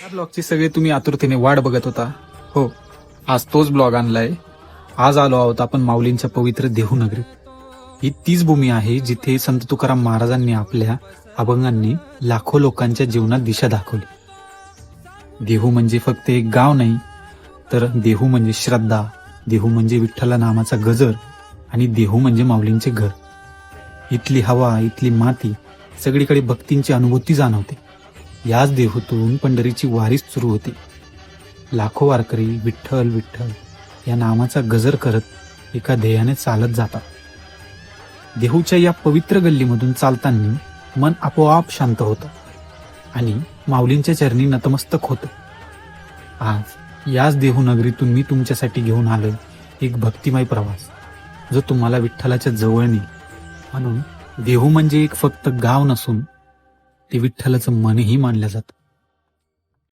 या ब्लॉगची सगळे तुम्ही आतुरतेने वाट बघत होता. हो, आज तोच ब्लॉग आणलाय. आज आलो आहोत आपण माऊलींच्या पवित्र देहू नगरीत. ही तीच भूमी आहे जिथे संत तुकाराम महाराजांनी आपल्या अभंगांनी लाखो लोकांच्या जीवनात दिशा दाखवली. देहू म्हणजे फक्त एक गाव नाही, तर देहू म्हणजे श्रद्धा, देहू म्हणजे विठ्ठला नामाचा गजर आणि देहू म्हणजे माऊलींचे घर. इथली हवा, इथली माती, सगळीकडे भक्तींची अनुभूती जाणवते. याच देहूतून पंढरीची वारी सुरू होते. लाखो वारकरी विठ्ठल विठ्ठल या नामाचा गजर करत एका ध्येयाने चालत जातात. देहूच्या या पवित्र गल्लीमधून चालताना मन आपोआप शांत होतं आणि माऊलींच्या चरणी नतमस्तक होतं. आज याच देहू नगरीतून मी तुमच्यासाठी घेऊन आलोय एक भक्तिमय प्रवास, जो तुम्हाला विठ्ठलाच्या जवळ नेईल. म्हणून देहू म्हणजे एक फक्त गाव नसून ते विठ्ठलाचं मनही मानलं जातं.